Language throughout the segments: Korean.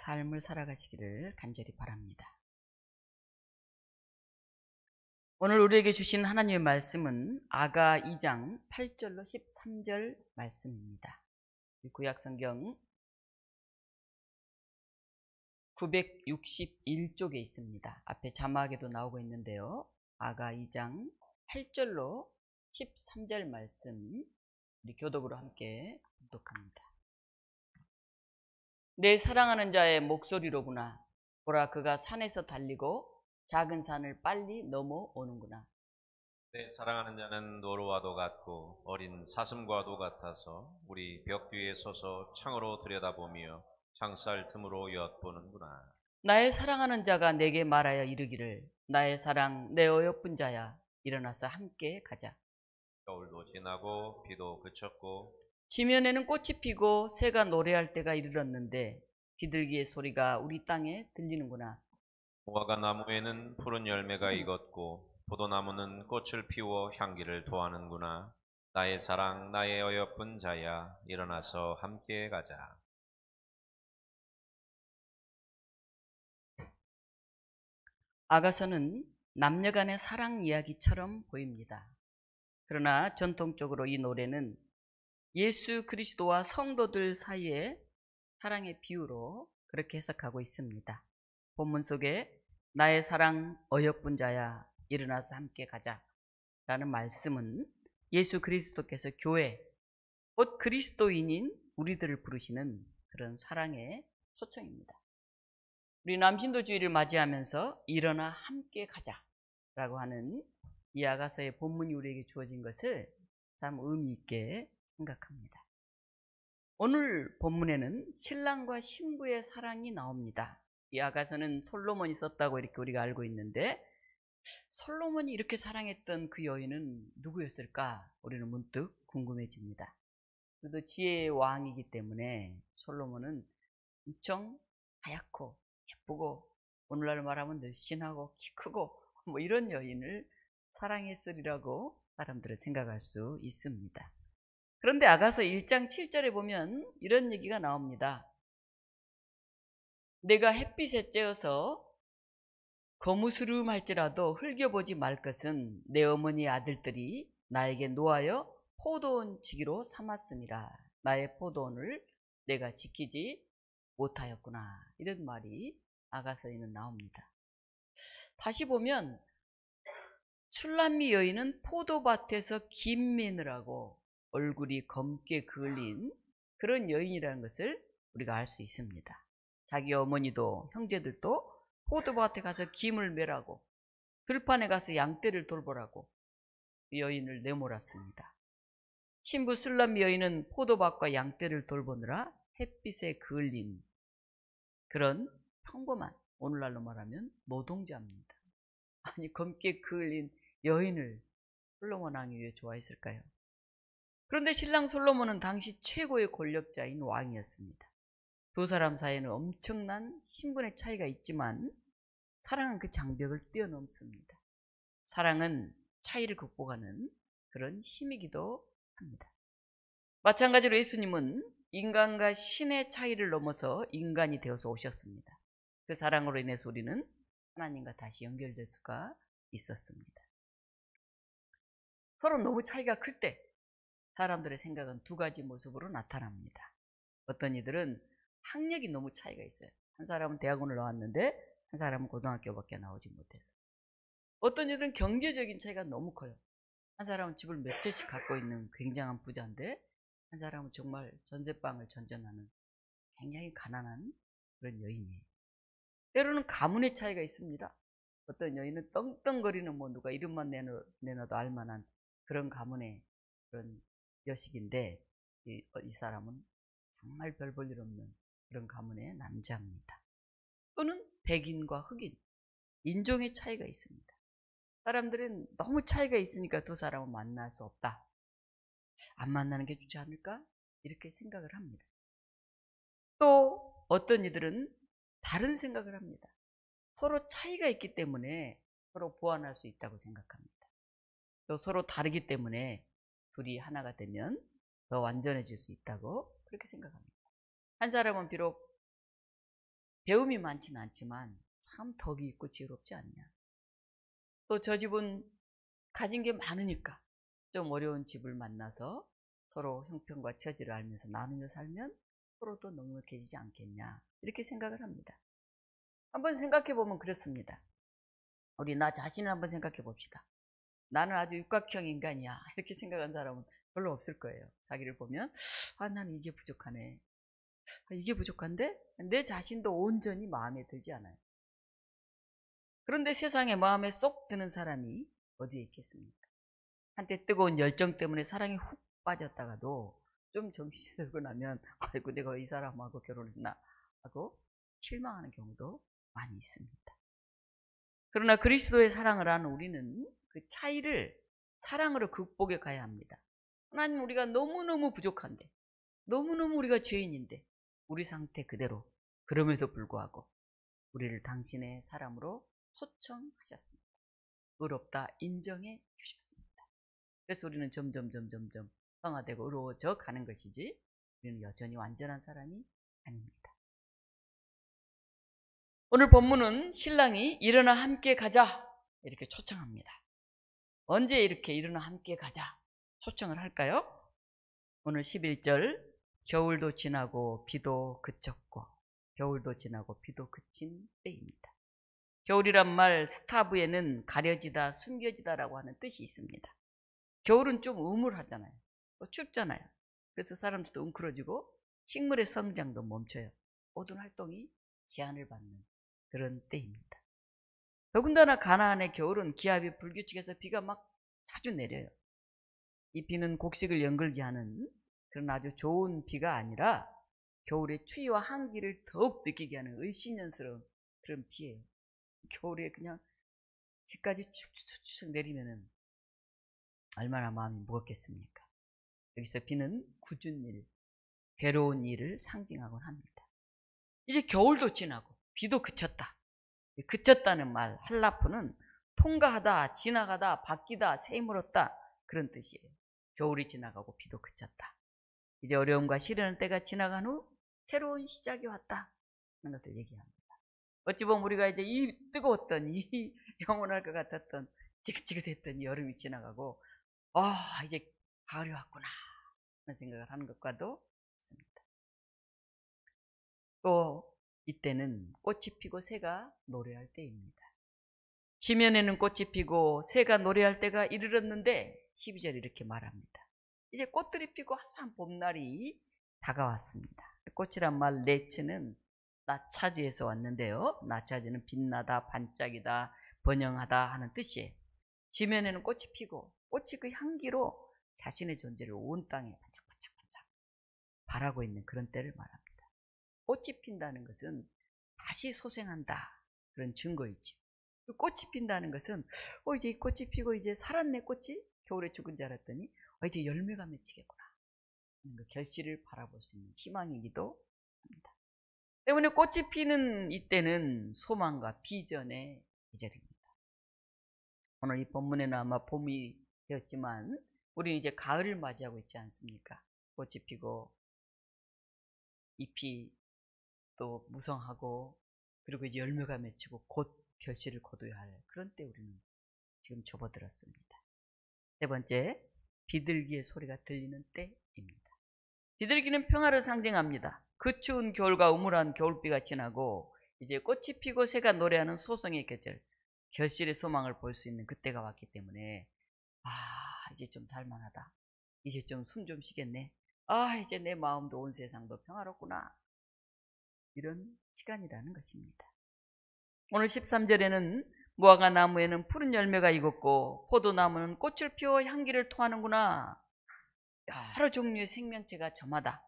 삶을 살아가시기를 간절히 바랍니다. 오늘 우리에게 주신 하나님의 말씀은 아가 2장 8절로 13절 말씀입니다. 구약성경 961쪽에 있습니다. 앞에 자막에도 나오고 있는데요. 아가 2장 8절로 13절 말씀 우리 교독으로 함께 독독합니다. 내 사랑하는 자의 목소리로구나. 보라, 그가 산에서 달리고 작은 산을 빨리 넘어오는구나. 내 사랑하는 자는 노루와도 같고 어린 사슴과도 같아서 우리 벽 뒤에 서서 창으로 들여다보며 창살 틈으로 엿보는구나. 나의 사랑하는 자가 내게 말하여 이르기를, 나의 사랑, 내 어여쁜 자야, 일어나서 함께 가자. 겨울도 지나고 비도 그쳤고 지면에는 꽃이 피고 새가 노래할 때가 이르렀는데 비둘기의 소리가 우리 땅에 들리는구나. 무화과 나무에는 푸른 열매가 익었고 포도나무는 꽃을 피워 향기를 토하는구나. 나의 사랑, 나의 어여쁜 자야, 일어나서 함께 가자. 아가서는 남녀간의 사랑 이야기처럼 보입니다. 그러나 전통적으로 이 노래는 예수 그리스도와 성도들 사이의 사랑의 비유로 그렇게 해석하고 있습니다. 본문 속에 나의 사랑 어여쁜 자야, 일어나서 함께 가자 라는 말씀은 예수 그리스도께서 교회, 곧 그리스도인인 우리들을 부르시는 그런 사랑의 초청입니다. 우리 남신도주의를 맞이하면서 일어나 함께 가자 라고 하는 이 아가서의 본문이 우리에게 주어진 것을 참 의미 있게 생각합니다. 오늘 본문에는 신랑과 신부의 사랑이 나옵니다. 이 아가서는 솔로몬이 썼다고 이렇게 우리가 알고 있는데, 솔로몬이 이렇게 사랑했던 그 여인은 누구였을까? 우리는 문득 궁금해집니다. 그래도 지혜의 왕이기 때문에 솔로몬은 엄청 하얗고 예쁘고, 오늘날 말하면 늘씬하고 키 크고 뭐 이런 여인을 사랑했으리라고 사람들은 생각할 수 있습니다. 그런데 아가서 1장 7절에 보면 이런 얘기가 나옵니다. 내가 햇빛에 쬐어서 거무스름할지라도 흘겨보지 말 것은 내 어머니 아들들이 나에게 노하여 포도원 지기로 삼았음이라. 나의 포도원을 내가 지키지 못하였구나. 이런 말이 아가서에는 나옵니다. 다시 보면 술람미 여인은 포도밭에서 김 매느라고 얼굴이 검게 그을린 그런 여인이라는 것을 우리가 알 수 있습니다. 자기 어머니도 형제들도 포도밭에 가서 김을 매라고, 들판에 가서 양떼를 돌보라고 여인을 내몰았습니다. 신부 술람미 여인은 포도밭과 양떼를 돌보느라 햇빛에 그을린 그런 평범한, 오늘날로 말하면 노동자입니다. 아니, 검게 그을린 여인을 솔로몬 왕이 왜 좋아했을까요? 그런데 신랑 솔로몬은 당시 최고의 권력자인 왕이었습니다. 두 사람 사이에는 엄청난 신분의 차이가 있지만 사랑은 그 장벽을 뛰어넘습니다. 사랑은 차이를 극복하는 그런 힘이기도 합니다. 마찬가지로 예수님은 인간과 신의 차이를 넘어서 인간이 되어서 오셨습니다. 그 사랑으로 인해서 우리는 하나님과 다시 연결될 수가 있었습니다. 서로 너무 차이가 클 때 사람들의 생각은 두 가지 모습으로 나타납니다. 어떤 이들은 학력이 너무 차이가 있어요. 한 사람은 대학원을 나왔는데 한 사람은 고등학교밖에 나오지 못해서. 어떤 이들은 경제적인 차이가 너무 커요. 한 사람은 집을 몇 채씩 갖고 있는 굉장한 부자인데 한 사람은 정말 전세방을 전전하는 굉장히 가난한 그런 여인이에요. 때로는 가문의 차이가 있습니다. 어떤 여인은 떵떵거리는 뭐 누가 이름만 내놔도 알만한 그런 가문의 그런 여식인데 이 사람은 정말 별 볼 일 없는 그런 가문의 남자입니다. 또는 백인과 흑인, 인종의 차이가 있습니다. 사람들은 너무 차이가 있으니까 두 사람은 만날 수 없다. 안 만나는 게 좋지 않을까? 이렇게 생각을 합니다. 또 어떤 이들은 다른 생각을 합니다. 서로 차이가 있기 때문에 서로 보완할 수 있다고 생각합니다. 또 서로 다르기 때문에 둘이 하나가 되면 더 완전해질 수 있다고 그렇게 생각합니다. 한 사람은 비록 배움이 많지는 않지만 참 덕이 있고 지혜롭지 않냐. 또 저 집은 가진 게 많으니까 좀 어려운 집을 만나서 서로 형편과 처지를 알면서 나누며 살면 서로도 넉넉해지지 않겠냐, 이렇게 생각을 합니다. 한번 생각해 보면 그렇습니다. 우리 나 자신을 한번 생각해 봅시다. 나는 아주 육각형 인간이야, 이렇게 생각한 사람은 별로 없을 거예요. 자기를 보면 나는 이게 부족하네, 이게 부족한데 내 자신도 온전히 마음에 들지 않아요. 그런데 세상에 마음에 쏙 드는 사람이 어디에 있겠습니까? 한때 뜨거운 열정 때문에 사랑에 훅 빠졌다가도 좀 정신이 들고 나면 아이고 내가 이 사람하고 결혼했나 하고 실망하는 경우도 많이 있습니다. 그러나 그리스도의 사랑을 아는 우리는 그 차이를 사랑으로 극복해 가야 합니다. 하나님, 우리가 너무너무 부족한데, 너무너무 우리가 죄인인데 우리 상태 그대로, 그럼에도 불구하고 우리를 당신의 사람으로 초청하셨습니다. 의롭다 인정해 주셨습니다. 그래서 우리는 점점 성화되고 의로워져 가는 것이지, 우리는 여전히 완전한 사람이 아닙니다. 오늘 본문은 신랑이 일어나 함께 가자 이렇게 초청합니다. 언제 이렇게 일어나 함께 가자 초청을 할까요? 오늘 11절, 겨울도 지나고 비도 그쳤고, 겨울도 지나고 비도 그친 때입니다. 겨울이란 말 스타브에는 가려지다, 숨겨지다라고 하는 뜻이 있습니다. 겨울은 좀 우물하잖아요. 춥잖아요. 그래서 사람들도 웅크러지고 식물의 성장도 멈춰요. 모든 활동이 제한을 받는 그런 때입니다. 더군다나 가나안의 겨울은 기압이 불규칙해서 비가 막 자주 내려요. 이 비는 곡식을 연글게 하는 그런 아주 좋은 비가 아니라 겨울의 추위와 한기를 더욱 느끼게 하는 을씨년스러운 그런 비예요. 겨울에 그냥 비까지 축축축 내리면은 얼마나 마음이 무겁겠습니까? 여기서 비는 굳은 일, 괴로운 일을 상징하곤 합니다. 이제 겨울도 지나고 비도 그쳤다. 그쳤다는 말 할라프는 통과하다, 지나가다, 바뀌다, 새물었다, 그런 뜻이에요. 겨울이 지나가고 비도 그쳤다. 이제 어려움과 시련의 때가 지나간 후 새로운 시작이 왔다 하는 것을 얘기합니다. 어찌 보면 우리가 이제 이 뜨거웠던, 이 영원할 것 같았던, 지긋지긋했던 이 여름이 지나가고 이제 가을이 왔구나 하는 생각을 하는 것과도 같습니다. 또 이때는 꽃이 피고 새가 노래할 때입니다. 지면에는 꽃이 피고 새가 노래할 때가 이르렀는데 12절 이렇게 말합니다. 이제 꽃들이 피고 화사한 봄날이 다가왔습니다. 꽃이란 말 레츠는 나차즈에서 왔는데요. 나차즈는 빛나다, 반짝이다, 번영하다 하는 뜻이에요. 지면에는 꽃이 피고 꽃이 그 향기로 자신의 존재를 온 땅에 반짝반짝반짝 바라고 있는 그런 때를 말합니다. 꽃이 핀다는 것은 다시 소생한다, 그런 증거이죠. 꽃이 핀다는 것은 이제 이 꽃이 피고 이제 살았네, 꽃이 겨울에 죽은 줄 알았더니 이제 열매가 맺히겠구나 하는 그 결실을 바라볼 수 있는 희망이기도 합니다. 때문에 꽃이 피는 이때는 소망과 비전의 계절입니다. 오늘 이 본문에는 아마 봄이 되었지만 우리는 이제 가을을 맞이하고 있지 않습니까? 꽃이 피고 잎이 또 무성하고, 그리고 이제 열매가 맺히고 곧 결실을 거둬야 할 그런 때 우리는 지금 접어들었습니다. 세 번째, 비둘기의 소리가 들리는 때입니다. 비둘기는 평화를 상징합니다. 그 추운 겨울과 우물한 겨울비가 지나고 이제 꽃이 피고 새가 노래하는 소성의 계절, 결실의 소망을 볼 수 있는 그때가 왔기 때문에 이제 좀 살만하다, 이제 좀 숨 좀 쉬겠네, 이제 내 마음도 온 세상도 평화롭구나, 이런 시간이라는 것입니다. 오늘 13절에는 무화과 나무에는 푸른 열매가 익었고 포도나무는 꽃을 피워 향기를 토하는구나. 여러 종류의 생명체가 저마다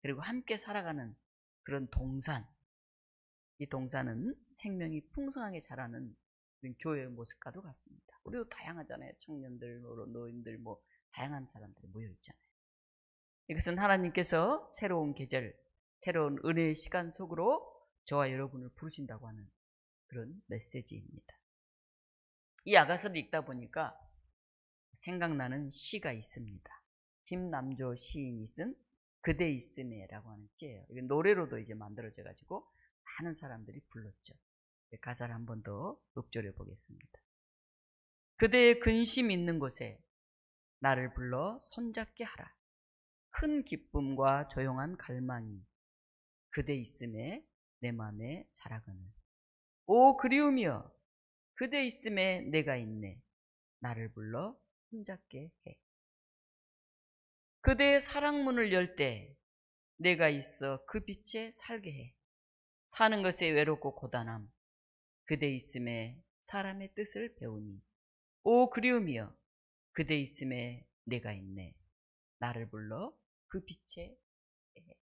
그리고 함께 살아가는 그런 동산, 이 동산은 생명이 풍성하게 자라는 교회의 모습과도 같습니다. 우리도 다양하잖아요. 청년들, 노인들, 다양한 사람들이 모여 있잖아요. 이것은 하나님께서 새로운 계절, 새로운 은혜의 시간 속으로 저와 여러분을 부르신다고 하는 그런 메시지입니다. 이 아가서를 읽다 보니까 생각나는 시가 있습니다. 김남조 시인이 쓴 그대 있음에라고 하는 시예요. 이건 노래로도 이제 만들어져 가지고 많은 사람들이 불렀죠. 가사를 한 번 더 읊조려 보겠습니다. 그대의 근심 있는 곳에 나를 불러 손잡게 하라. 큰 기쁨과 조용한 갈망이 그대 있음에 내 맘에 자라거늘. 오 그리움이여 그대 있음에 내가 있네. 나를 불러 손잡게 해. 그대의 사랑문을 열 때 내가 있어 그 빛에 살게 해. 사는 것에 외롭고 고단함 그대 있음에 사람의 뜻을 배우니. 오 그리움이여 그대 있음에 내가 있네. 나를 불러 그 빛에 해.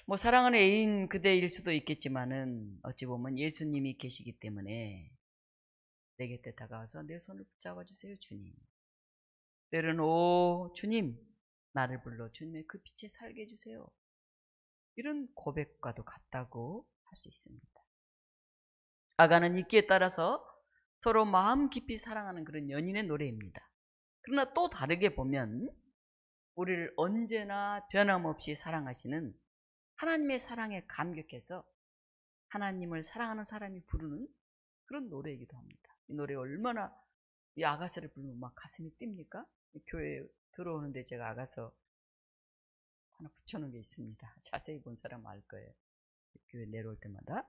뭐 사랑하는 애인 그대일 수도 있겠지만은 어찌 보면 예수님이 계시기 때문에 내 곁에 다가와서 내 손을 붙잡아 주세요 주님. 때로는 오 주님 나를 불러 주님의 그 빛에 살게 해주세요. 이런 고백과도 같다고 할 수 있습니다. 아가는 이끼에 따라서 서로 마음 깊이 사랑하는 그런 연인의 노래입니다. 그러나 또 다르게 보면 우리를 언제나 변함없이 사랑하시는 하나님의 사랑에 감격해서 하나님을 사랑하는 사람이 부르는 그런 노래이기도 합니다. 이 노래 얼마나 이 아가서를 부르면 막 가슴이 뜁니까? 교회에 들어오는데 제가 아가서 하나 붙여놓은 게 있습니다. 자세히 본 사람 알 거예요. 교회 내려올 때마다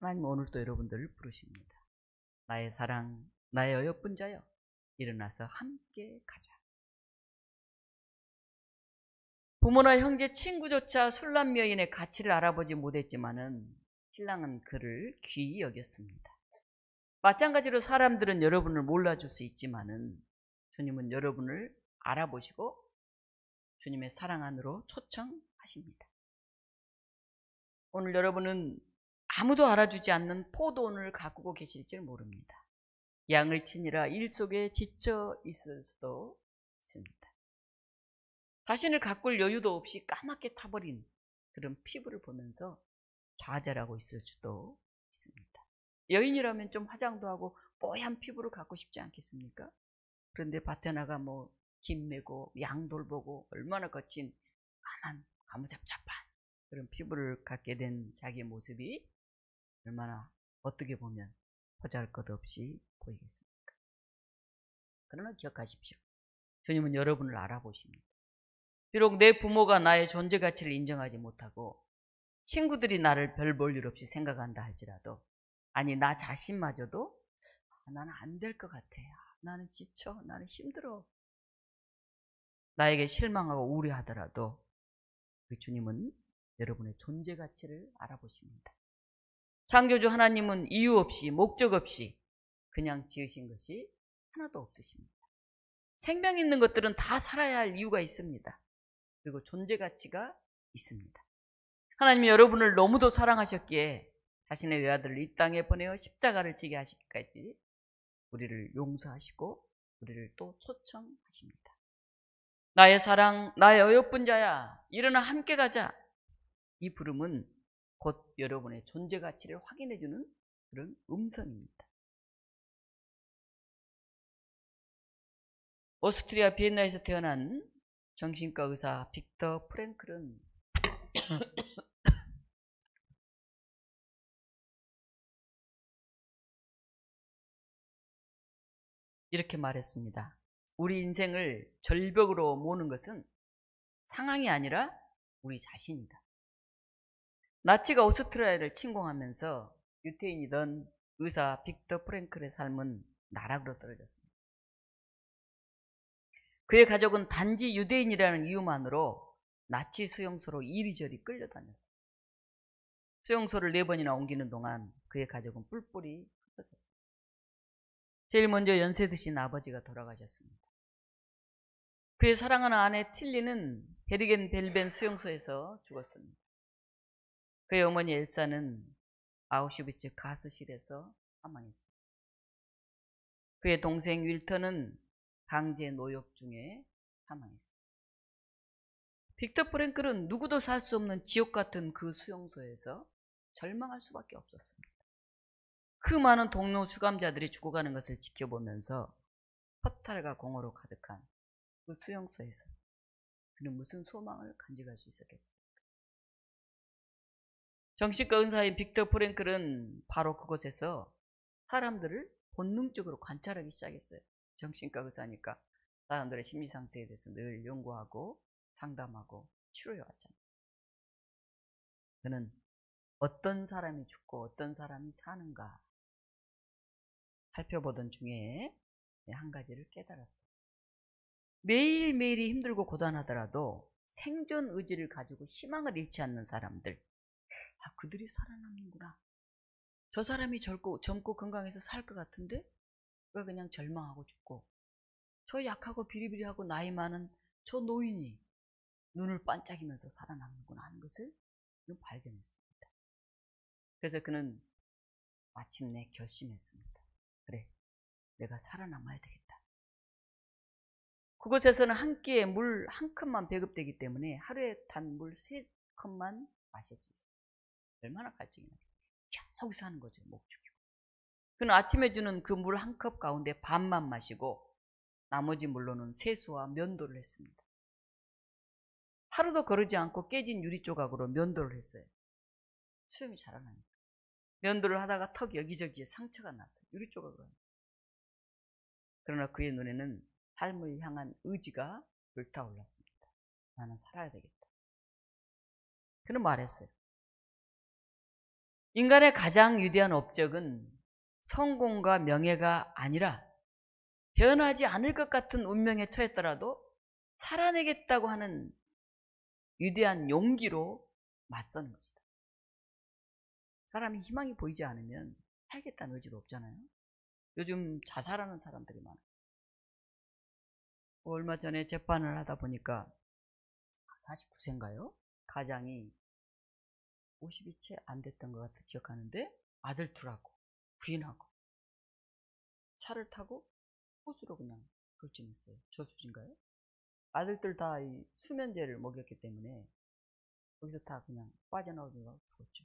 하나님 오늘 또 여러분들을 부르십니다. 나의 사랑, 나의 어여쁜 자여 일어나서 함께 가자. 부모나 형제, 친구조차 술람 여인의 가치를 알아보지 못했지만은 신랑은 그를 귀히 여겼습니다. 마찬가지로 사람들은 여러분을 몰라줄 수 있지만은 주님은 여러분을 알아보시고 주님의 사랑 안으로 초청하십니다. 오늘 여러분은 아무도 알아주지 않는 포도원을 가꾸고 계실지 모릅니다. 양을 치니라 일 속에 지쳐 있을 수도 있습니다. 자신을 가꿀 여유도 없이 까맣게 타버린 그런 피부를 보면서 좌절하고 있을 수도 있습니다. 여인이라면 좀 화장도 하고 뽀얀 피부를 갖고 싶지 않겠습니까? 그런데 밭에 나가 뭐 김 메고 양 돌보고 얼마나 거친 까만 가무잡잡한 그런 피부를 갖게 된 자기의 모습이 얼마나 어떻게 보면 보잘것없이 보이겠습니까? 그러나 기억하십시오. 주님은 여러분을 알아보십니다. 비록 내 부모가 나의 존재 가치를 인정하지 못하고 친구들이 나를 별 볼 일 없이 생각한다 할지라도 아니 나 자신마저도 나는 안 될 것 같아. 나는 지쳐. 나는 힘들어. 나에게 실망하고 우려하더라도 그 주님은 여러분의 존재 가치를 알아보십니다. 창조주 하나님은 이유 없이 목적 없이 그냥 지으신 것이 하나도 없으십니다. 생명 있는 것들은 다 살아야 할 이유가 있습니다. 그리고 존재 가치가 있습니다. 하나님이 여러분을 너무도 사랑하셨기에 자신의 외아들을 이 땅에 보내어 십자가를 지게 하시기까지 우리를 용서하시고 우리를 또 초청하십니다. 나의 사랑, 나의 어여쁜 자야, 일어나 함께 가자. 이 부름은 곧 여러분의 존재 가치를 확인해주는 그런 음성입니다. 오스트리아 비엔나에서 태어난 정신과 의사 빅터 프랭클은 이렇게 말했습니다. 우리 인생을 절벽으로 모는 것은 상황이 아니라 우리 자신이다. 나치가 오스트리아를 침공하면서 유태인이던 의사 빅터 프랭클의 삶은 나락으로 떨어졌습니다. 그의 가족은 단지 유대인이라는 이유만으로 나치 수용소로 이리저리 끌려다녔습니다. 수용소를 4번이나 옮기는 동안 그의 가족은 뿔뿔이 흩어졌습니다. 제일 먼저 연세 드신 아버지가 돌아가셨습니다. 그의 사랑하는 아내 틸리는 베르겐 벨벤 수용소에서 죽었습니다. 그의 어머니 엘사는 아우슈비츠 가스실에서 사망했습니다. 그의 동생 윌터는 강제 노역 중에 사망했습니다. 빅터 프랭클은 누구도 살 수 없는 지옥 같은 그 수용소에서 절망할 수밖에 없었습니다. 그 많은 동료 수감자들이 죽어가는 것을 지켜보면서 허탈과 공허로 가득한 그 수용소에서 그는 무슨 소망을 간직할 수 있었겠습니까? 정신과 의사인 빅터 프랭클은 바로 그곳에서 사람들을 본능적으로 관찰하기 시작했어요. 정신과 의사니까 사람들의 심리 상태에 대해서 늘 연구하고 상담하고 치료해 왔잖아요. 그는 어떤 사람이 죽고 어떤 사람이 사는가 살펴보던 중에 한 가지를 깨달았어요. 매일매일이 힘들고 고단하더라도 생존 의지를 가지고 희망을 잃지 않는 사람들, 그들이 살아남는구나. 저 사람이 젊고 건강해서 살 것 같은데 왜 그냥 절망하고 죽고, 저 약하고 비리비리하고 나이 많은 저 노인이 눈을 반짝이면서 살아남는구나 하는 것을 발견했습니다. 그래서 그는 마침내 결심했습니다. 그래, 내가 살아남아야 되겠다. 그곳에서는 한 끼에 물 한 컵만 배급되기 때문에 하루에 단 물 3컵만 마실 수 있어요. 얼마나 갈증이 나요. 겨우 사는 거죠, 목축이고. 그는 아침에 주는 그 물 한 컵 가운데 반만 마시고 나머지 물로는 세수와 면도를 했습니다. 하루도 거르지 않고 깨진 유리 조각으로 면도를 했어요. 수염이 자라나니까. 면도를 하다가 턱 여기저기에 상처가 났어요. 유리 조각으로. 그러나 그의 눈에는 삶을 향한 의지가 불타올랐습니다. 나는 살아야 되겠다. 그는 말했어요. 인간의 가장 위대한 업적은 성공과 명예가 아니라 변하지 않을 것 같은 운명에 처했더라도 살아내겠다고 하는 위대한 용기로 맞서는 것이다. 사람이 희망이 보이지 않으면 살겠다는 의지도 없잖아요. 요즘 자살하는 사람들이 많아요. 얼마 전에 재판을 하다 보니까 49세인가요? 가장이 50이 채 안 됐던 것 같아 기억하는데 아들 둘하고 부인하고 차를 타고 호수로 그냥 돌진했어요. 저수지인가요? 아들들 다 이 수면제를 먹였기 때문에 거기서 다 그냥 빠져나오다가 죽었죠.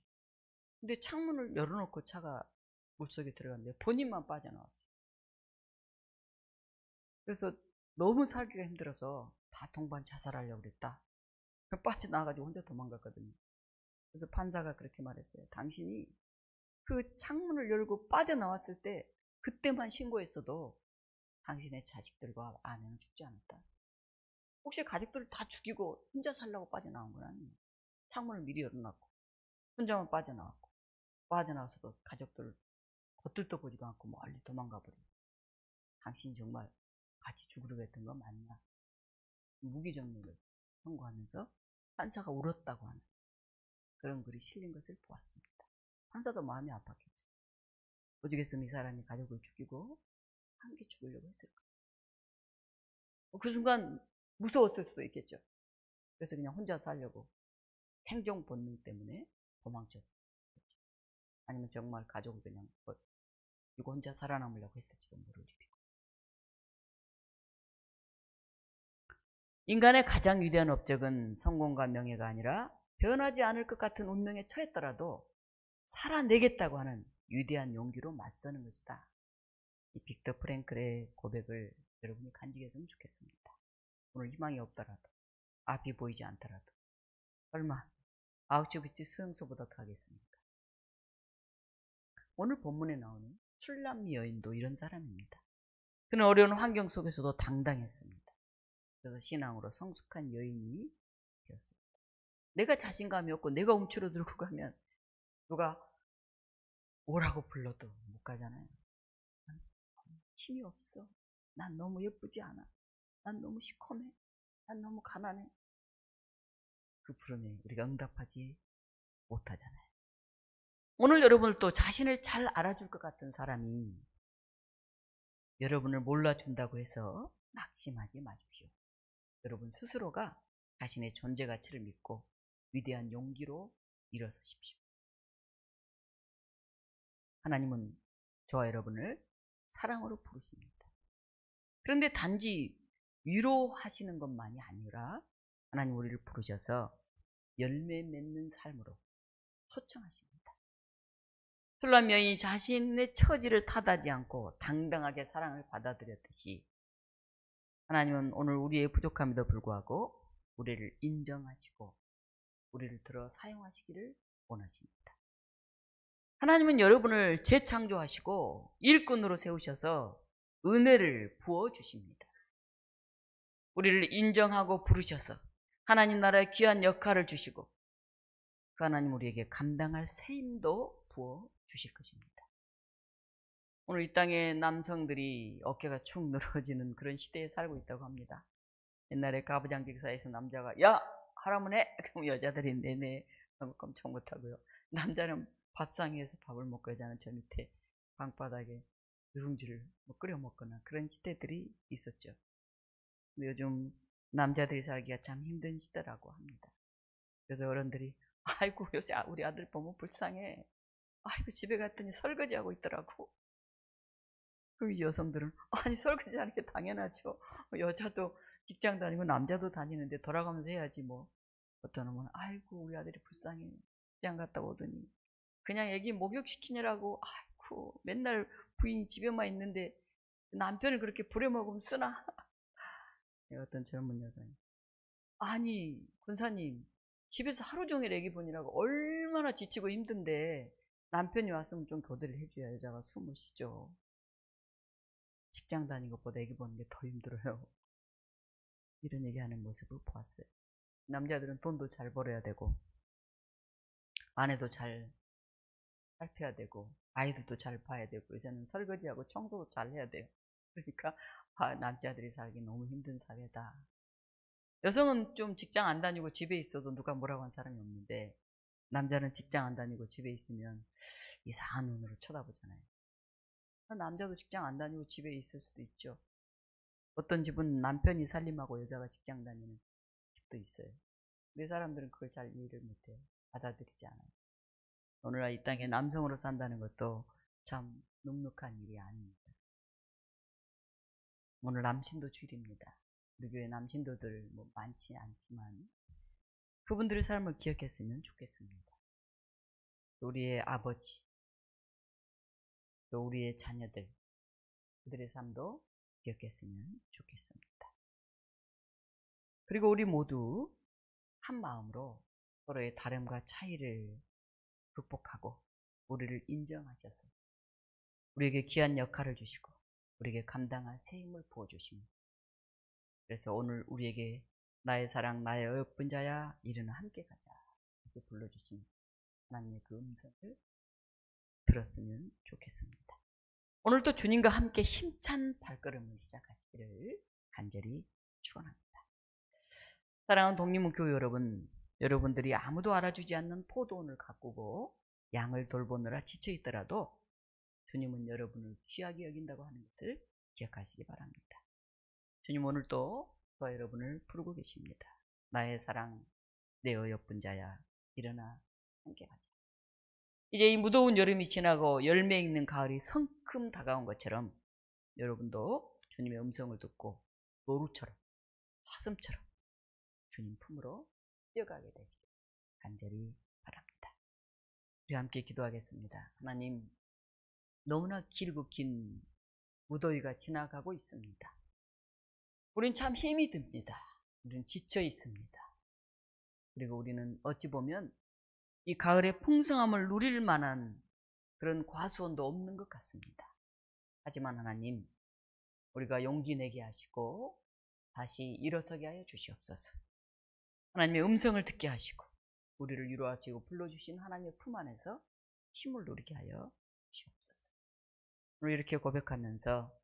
근데 창문을 열어놓고 차가 물속에 들어갔는데 본인만 빠져나왔어요. 그래서 너무 살기가 힘들어서 다 동반 자살하려고 그랬다. 빠져나와가지고 혼자 도망갔거든요. 그래서 판사가 그렇게 말했어요. 당신이 그 창문을 열고 빠져나왔을 때 그때만 신고했어도 당신의 자식들과 아내는 죽지 않았다. 혹시 가족들을 다 죽이고 혼자 살려고 빠져나온 건 아니에요. 창문을 미리 열어놨고 혼자만 빠져나왔고 빠져나와서도 가족들을 겉들도 보지도 않고 멀리 도망가 버리고. 당신이 정말 같이 죽으려고 했던 건 맞냐. 무기징역을 선고하면서 판사가 울었다고 하는 그런 글이 실린 것을 보았습니다. 판사도 마음이 아팠겠죠. 오죽했으면 이 사람이 가족을 죽이고 함께 죽으려고 했을까. 그 순간 무서웠을 수도 있겠죠. 그래서 그냥 혼자 살려고 생존 본능 때문에 도망쳤겠죠. 아니면 정말 가족을 그냥 이거 혼자 살아남으려고 했을지도 모를 일이고. 인간의 가장 위대한 업적은 성공과 명예가 아니라 변하지 않을 것 같은 운명에 처했더라도 살아내겠다고 하는 위대한 용기로 맞서는 것이다. 이 빅터 프랭클의 고백을 여러분이 간직했으면 좋겠습니다. 오늘 희망이 없더라도, 앞이 보이지 않더라도 얼마 아우슈비츠 수용소보다 더 하겠습니까? 오늘 본문에 나오는 술람미 여인도 이런 사람입니다. 그는 어려운 환경 속에서도 당당했습니다. 그래서 신앙으로 성숙한 여인이 되었습니다. 내가 자신감이 없고 내가 움츠러들고 가면 누가 오라고 불러도 못 가잖아요. 난 힘이 없어. 난 너무 예쁘지 않아. 난 너무 시커매. 난 너무 가난해. 그 부름에 우리가 응답하지 못하잖아요. 오늘 여러분을 또 자신을 잘 알아줄 것 같은 사람이 여러분을 몰라준다고 해서 낙심하지 마십시오. 여러분 스스로가 자신의 존재 가치를 믿고 위대한 용기로 일어서십시오. 하나님은 저와 여러분을 사랑으로 부르십니다. 그런데 단지 위로하시는 것만이 아니라 하나님 우리를 부르셔서 열매 맺는 삶으로 초청하십니다. 술람 여인이 자신의 처지를 탓하지 않고 당당하게 사랑을 받아들였듯이 하나님은 오늘 우리의 부족함에도 불구하고 우리를 인정하시고 우리를 들어 사용하시기를 원하십니다. 하나님은 여러분을 재창조하시고 일꾼으로 세우셔서 은혜를 부어주십니다. 우리를 인정하고 부르셔서 하나님 나라의 귀한 역할을 주시고 그 하나님 우리에게 감당할 세임도 부어주실 것입니다. 오늘 이 땅에 남성들이 어깨가 축 늘어지는 그런 시대에 살고 있다고 합니다. 옛날에 가부장직사에서 남자가 야! 하라면 해! 그럼 여자들이 네네 하고 깜짝 못하고요. 남자는 밥상에서 밥을 먹고 여자는 저 밑에 방바닥에 누룽지를 끓여 먹거나 그런 시대들이 있었죠. 근데 요즘 남자들이 살기가 참 힘든 시대라고 합니다. 그래서 어른들이 아이고 요새 우리 아들 보면 불쌍해. 아이고 집에 갔더니 설거지하고 있더라고. 그 여성들은 아니 설거지하는 게 당연하죠. 여자도 직장 다니고 남자도 다니는데 돌아가면서 해야지 뭐. 어떤 놈은 아이고 우리 아들이 불쌍해. 직장 갔다 오더니 그냥 애기 목욕시키느라고 아이고 맨날 부인이 집에만 있는데 남편을 그렇게 부려먹으면 쓰나. 어떤 젊은 여성이 아니 군사님 집에서 하루 종일 애기 보느라고 얼마나 지치고 힘든데 남편이 왔으면 좀 교대를 해줘야 여자가 숨을 쉬죠. 직장 다니는 것보다 애기 보는 게 더 힘들어요. 이런 얘기하는 모습을 보았어요. 남자들은 돈도 잘 벌어야 되고 아내도 잘 살펴야 되고 아이들도 잘 봐야 되고 여자는 설거지하고 청소도 잘 해야 돼요. 그러니까 남자들이 살기 너무 힘든 사회다. 여성은 좀 직장 안 다니고 집에 있어도 누가 뭐라고 한 사람이 없는데 남자는 직장 안 다니고 집에 있으면 이상한 눈으로 쳐다보잖아요. 남자도 직장 안 다니고 집에 있을 수도 있죠. 어떤 집은 남편이 살림하고 여자가 직장 다니는 집도 있어요. 근데 사람들은 그걸 잘 이해를 못해요. 받아들이지 않아요. 오늘날 이 땅에 남성으로 산다는 것도 참 눅눅한 일이 아닙니다. 오늘 남신도 주일입니다. 우리 교회 남신도들 뭐 많지 않지만 그분들의 삶을 기억했으면 좋겠습니다. 우리의 아버지, 또 우리의 자녀들, 그들의 삶도 기억했으면 좋겠습니다. 그리고 우리 모두 한 마음으로 서로의 다름과 차이를 극복하고 우리를 인정하셔서 우리에게 귀한 역할을 주시고 우리에게 감당할 세임을 부어주십니다. 그래서 오늘 우리에게 나의 사랑 나의 어여쁜 자야 이르는 함께 가자 이렇게 불러주신 하나님의 그 음성을 들었으면 좋겠습니다. 오늘도 주님과 함께 힘찬 발걸음을 시작하시기를 간절히 축원합니다. 사랑하는 독립문교회 여러분, 여러분들이 아무도 알아주지 않는 포도원을 가꾸고 양을 돌보느라 지쳐있더라도 주님은 여러분을 귀하게 여긴다고 하는 것을 기억하시기 바랍니다. 주님 오늘도 저와 여러분을 부르고 계십니다. 나의 사랑 내 어여쁜 자야 일어나 함께 가자. 이제 이 무더운 여름이 지나고 열매 있는 가을이 성큼 다가온 것처럼 여러분도 주님의 음성을 듣고 노루처럼 사슴처럼 주님 품으로 뛰어가게 되시길 간절히 바랍니다. 우리 함께 기도하겠습니다. 하나님, 너무나 길고 긴 무더위가 지나가고 있습니다. 우린 참 힘이 듭니다. 우린 지쳐 있습니다. 그리고 우리는 어찌 보면 이 가을의 풍성함을 누릴 만한 그런 과수원도 없는 것 같습니다. 하지만 하나님, 우리가 용기 내게 하시고 다시 일어서게 하여 주시옵소서. 하나님의 음성을 듣게 하시고 우리를 위로하시고 불러주신 하나님의 품 안에서 힘을 누리게 하여 주시옵소서. 오늘 이렇게 고백하면서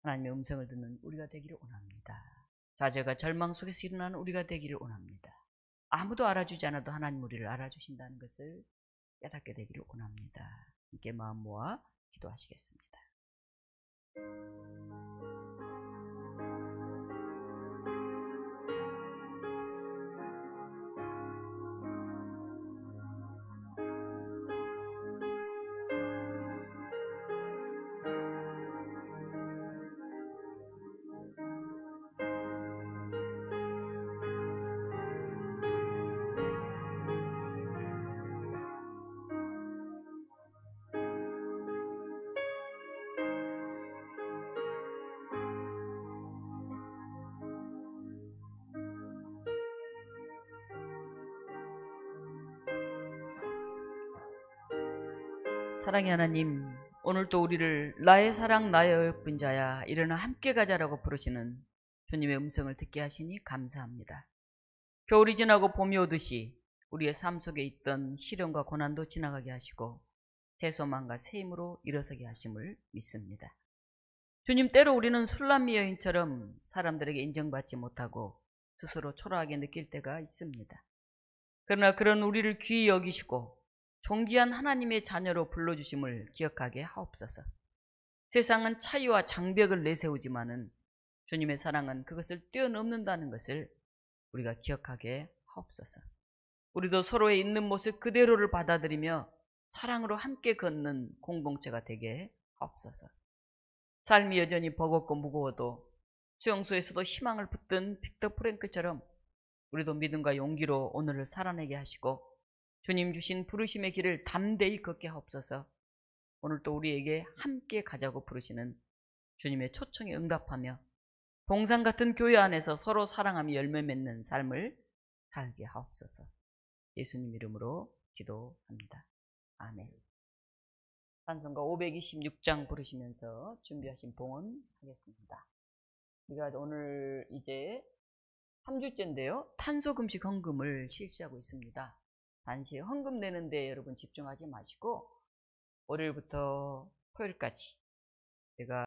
하나님의 음성을 듣는 우리가 되기를 원합니다. 좌절과 절망 속에서 일어나는 우리가 되기를 원합니다. 아무도 알아주지 않아도 하나님 우리를 알아주신다는 것을 깨닫게 되기를 원합니다. 함께 마음 모아 기도하시겠습니다. 사랑의 하나님, 오늘도 우리를 나의 사랑 나의 어여쁜 자야 일어나 함께 가자라고 부르시는 주님의 음성을 듣게 하시니 감사합니다. 겨울이 지나고 봄이 오듯이 우리의 삶 속에 있던 시련과 고난도 지나가게 하시고 대소망과 새 힘으로 일어서게 하심을 믿습니다. 주님, 때로 우리는 술람미 여인처럼 사람들에게 인정받지 못하고 스스로 초라하게 느낄 때가 있습니다. 그러나 그런 우리를 귀히 여기시고 존귀한 하나님의 자녀로 불러주심을 기억하게 하옵소서. 세상은 차이와 장벽을 내세우지만은 주님의 사랑은 그것을 뛰어넘는다는 것을 우리가 기억하게 하옵소서. 우리도 서로의 있는 모습 그대로를 받아들이며 사랑으로 함께 걷는 공동체가 되게 하옵소서. 삶이 여전히 버겁고 무거워도 수용소에서도 희망을 붙든 빅터 프랭클처럼 우리도 믿음과 용기로 오늘을 살아내게 하시고 주님 주신 부르심의 길을 담대히 걷게 하옵소서. 오늘 또 우리에게 함께 가자고 부르시는 주님의 초청에 응답하며 동상 같은 교회 안에서 서로 사랑하며 열매 맺는 삶을 살게 하옵소서. 예수님 이름으로 기도합니다. 아멘. 찬송가 526장 부르시면서 준비하신 봉헌 하겠습니다. 우리가 오늘 이제 3주째인데요. 탄소금식 헌금을 실시하고 있습니다. 단시 헌금 내는데 여러분 집중하지 마시고 월요일부터 토요일까지 제가